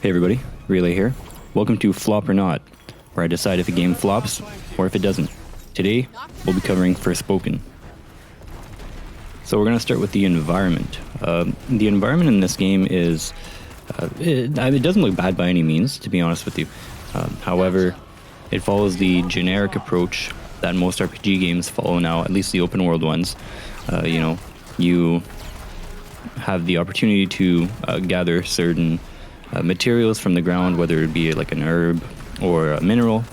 Hey everybody, Relay here. Welcome to Flop or Not, where I decide if a game flops or if it doesn't. Today, we'll be covering Forspoken. So we're going to start with the environment. The environment in this game is... it doesn't look bad by any means, to be honest with you. However, it follows the generic approach that most RPG games follow now, at least the open world ones. You have the opportunity to gather certain materials from the ground, whether it be like an herb or a mineral,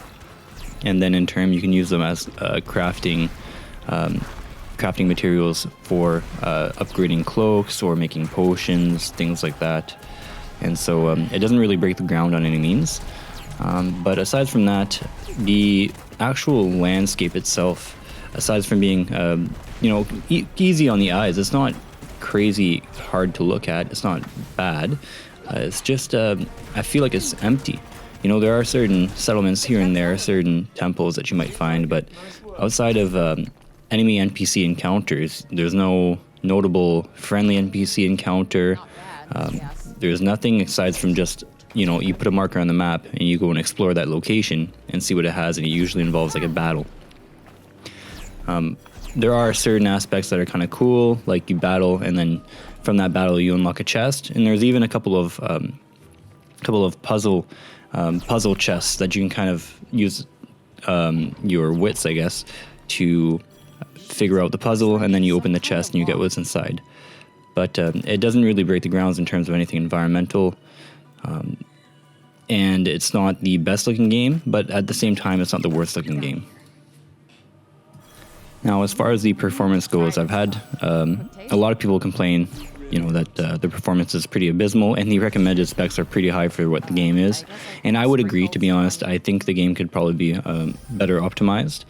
and then in turn you can use them as crafting materials for upgrading cloaks or making potions, things like that. And so it doesn't really break the ground on any means. But aside from that, the actual landscape itself, aside from being easy on the eyes, it's not crazy hard to look at. It's not bad. It's just I feel like it's empty. There are certain settlements here and there, certain temples that you might find, but outside of enemy NPC encounters, there's no notable friendly NPC encounter. There's nothing aside from just you put a marker on the map and you go and explore that location and see what it has, and it usually involves like a battle. There are certain aspects that are kind of cool, like you battle and then from that battle you unlock a chest, and there's even a couple of puzzle chests that you can kind of use your wits, I guess, to figure out the puzzle, and then you open the chest and you get what's inside. But it doesn't really break the grounds in terms of anything environmental, and it's not the best looking game, but at the same time it's not the worst looking game. Now, as far as the performance goes, I've had a lot of people complain, that the performance is pretty abysmal, and the recommended specs are pretty high for what the game is. And I would agree, to be honest. I think the game could probably be better optimized.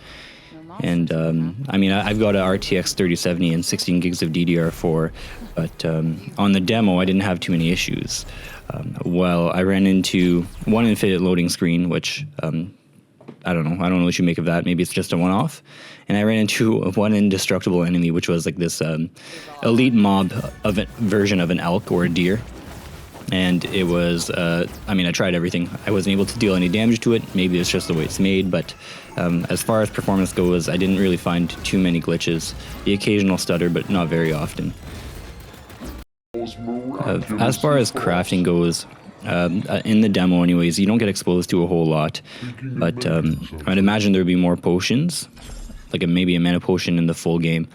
And I've got an RTX 3070 and 16 gigs of DDR4, but on the demo, I didn't have too many issues. I ran into one infinite loading screen, which I don't know what you make of that. Maybe it's just a one-off. And I ran into one indestructible enemy, which was like this elite mob of a version of an elk or a deer. And it was, I tried everything. I wasn't able to deal any damage to it. Maybe it's just the way it's made. But as far as performance goes, I didn't really find too many glitches. The occasional stutter, but not very often. As far as crafting goes, in the demo anyways, you don't get exposed to a whole lot, but I'd imagine there'd be more potions, like maybe a mana potion in the full game.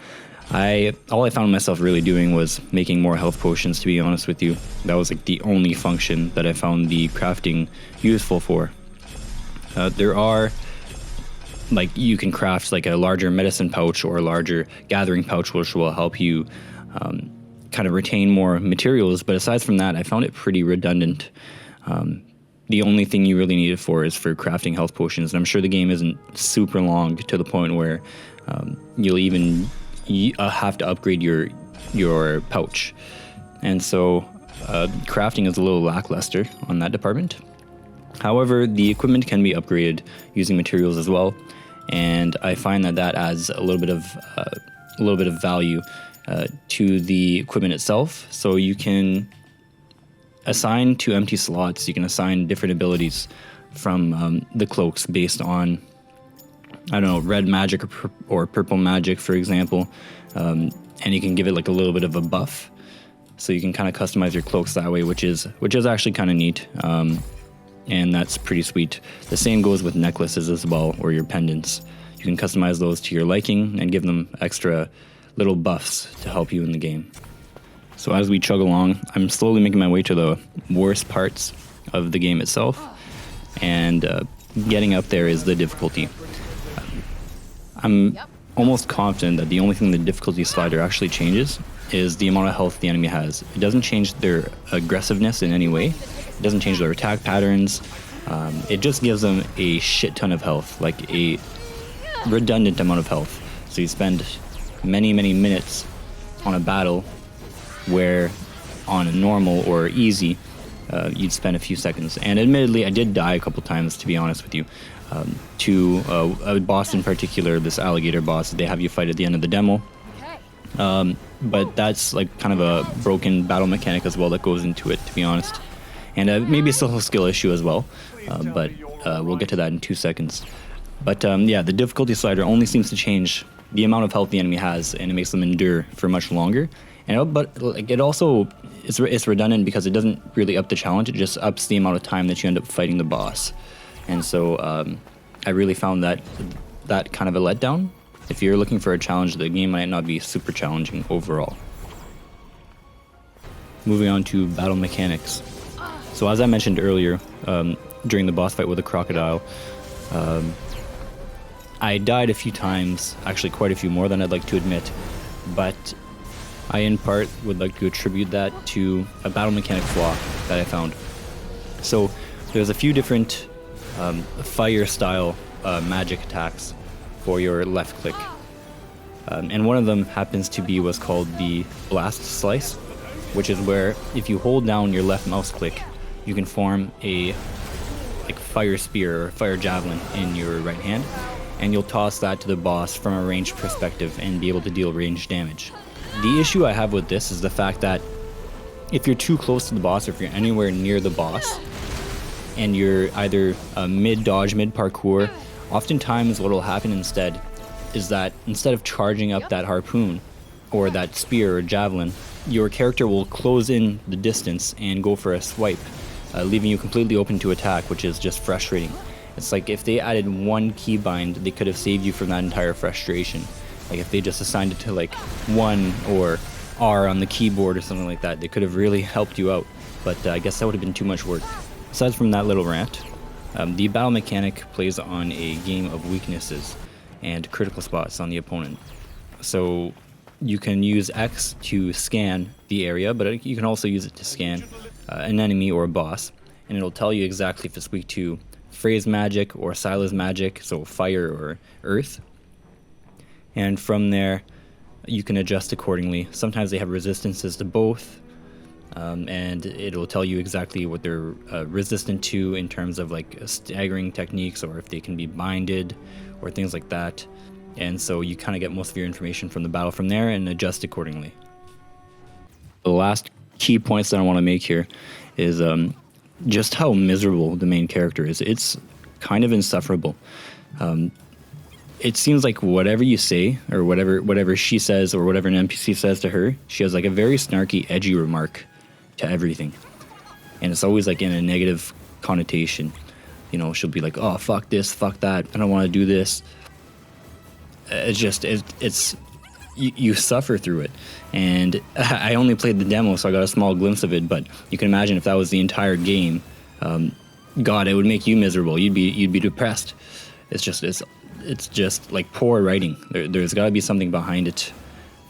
All I found myself really doing was making more health potions, to be honest with you. That was like the only function that I found the crafting useful for. There are, like, you can craft like a larger medicine pouch or a larger gathering pouch, which will help you kind of retain more materials, but aside from that, I found it pretty redundant. The only thing you really need it for is for crafting health potions, and I'm sure the game isn't super long to the point where you'll even have to upgrade your pouch. And so crafting is a little lackluster on that department. However, the equipment can be upgraded using materials as well, and I find that adds a little bit of value to the equipment itself. So you can assign to empty slots, you can assign different abilities from the cloaks based on, red magic or purple magic, for example, and you can give it like a little bit of a buff. So you can kind of customize your cloaks that way, which is actually kind of neat, and that's pretty sweet. The same goes with necklaces as well, or your pendants. You can customize those to your liking and give them extra little buffs to help you in the game. So as we chug along, I'm slowly making my way to the worst parts of the game itself, and getting up there is the difficulty. I'm almost confident that the only thing the difficulty slider actually changes is the amount of health the enemy has. It doesn't change their aggressiveness in any way. It doesn't change their attack patterns. It just gives them a shit ton of health, like a redundant amount of health. So you spend many minutes on a battle where on a normal or easy you'd spend a few seconds. And admittedly, I did die a couple times, to be honest with you, to a boss in particular, this alligator boss that they have you fight at the end of the demo. But that's like kind of a broken battle mechanic as well that goes into it, to be honest. And maybe still a skill issue as well, but we'll get to that in 2 seconds. But yeah, the difficulty slider only seems to change the amount of health the enemy has, and it makes them endure for much longer. But like, it also it's redundant because it doesn't really up the challenge. It just ups the amount of time that you end up fighting the boss. And so I really found that kind of a letdown. If you're looking for a challenge, the game might not be super challenging overall. Moving on to battle mechanics. So as I mentioned earlier, during the boss fight with the crocodile, I died a few times, actually quite a few more than I'd like to admit, but I in part would like to attribute that to a battle mechanic flaw that I found. So there's a few different fire style magic attacks for your left click, and one of them happens to be what's called the blast slice, which is where if you hold down your left mouse click, you can form a fire spear or fire javelin in your right hand, and you'll toss that to the boss from a ranged perspective and be able to deal ranged damage. The issue I have with this is the fact that if you're too close to the boss, or if you're anywhere near the boss, and you're either mid-dodge, mid-parkour, oftentimes what will happen instead is that instead of charging up that harpoon or that spear or javelin, your character will close in the distance and go for a swipe, leaving you completely open to attack, which is just frustrating. It's like if they added one keybind, they could have saved you from that entire frustration. Like if they just assigned it to like 1 or R on the keyboard or something like that, they could have really helped you out. But I guess that would have been too much work. Aside from that little rant, the battle mechanic plays on a game of weaknesses and critical spots on the opponent. So you can use X to scan the area, but you can also use it to scan an enemy or a boss, and it'll tell you exactly if it's weak to phrase magic or Silas magic, so fire or earth. And from there, you can adjust accordingly. Sometimes they have resistances to both, and it'll tell you exactly what they're resistant to in terms of like staggering techniques, or if they can be binded or things like that. And so you kind of get most of your information from the battle from there and adjust accordingly. The last key points that I want to make here is just how miserable the main character is. It's kind of insufferable. It seems like whatever you say, or whatever she says, or whatever an NPC says to her, she has like a very snarky, edgy remark to everything. And it's always like in a negative connotation. You know, she'll be like, oh, fuck this, fuck that, I don't want to do this. You suffer through it. And I only played the demo, so I got a small glimpse of it, but you can imagine if that was the entire game, God, it would make you miserable. You'd be depressed. It's just like poor writing. There's got to be something behind it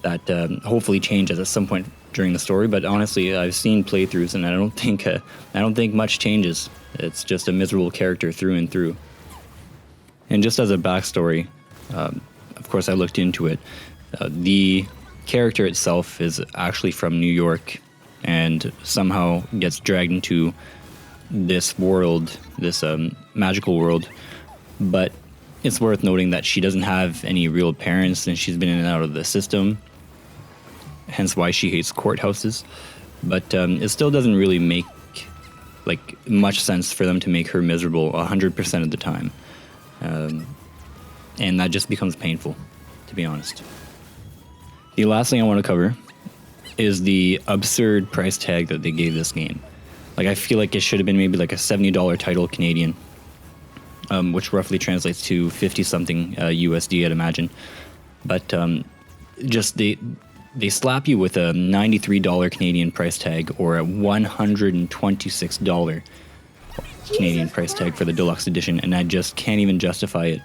that hopefully changes at some point during the story. But honestly, I've seen playthroughs, and I don't think much changes. It's just a miserable character through and through. And just as a backstory, of course, I looked into it. The character itself is actually from New York, and somehow gets dragged into this world, this magical world. But it's worth noting that she doesn't have any real parents, and she's been in and out of the system, hence why she hates courthouses. But it still doesn't really make like much sense for them to make her miserable 100% of the time, and that just becomes painful, to be honest. The last thing I want to cover is the absurd price tag that they gave this game. Like, I feel like it should have been maybe like a $70 title Canadian, which roughly translates to 50-something USD, I'd imagine. But just they slap you with a $93 Canadian price tag, or a $126 Canadian price tag for the deluxe edition, and I just can't even justify it.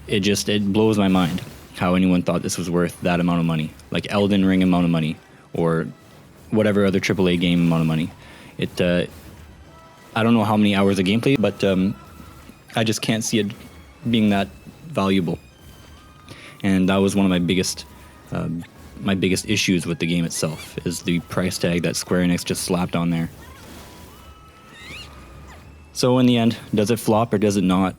It blows my mind how anyone thought this was worth that amount of money, like Elden Ring amount of money, or whatever other AAA game amount of money. I don't know how many hours of gameplay, but I just can't see it being that valuable. And that was one of my biggest issues with the game itself, is the price tag that Square Enix just slapped on there. So in the end, does it flop or does it not?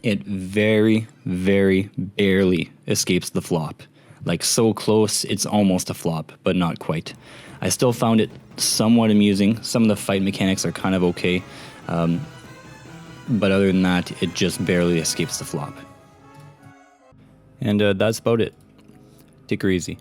It very, very barely escapes the flop. Like, so close, it's almost a flop, but not quite. I still found it somewhat amusing. Some of the fight mechanics are kind of okay. But other than that, it just barely escapes the flop. And that's about it. Take her easy.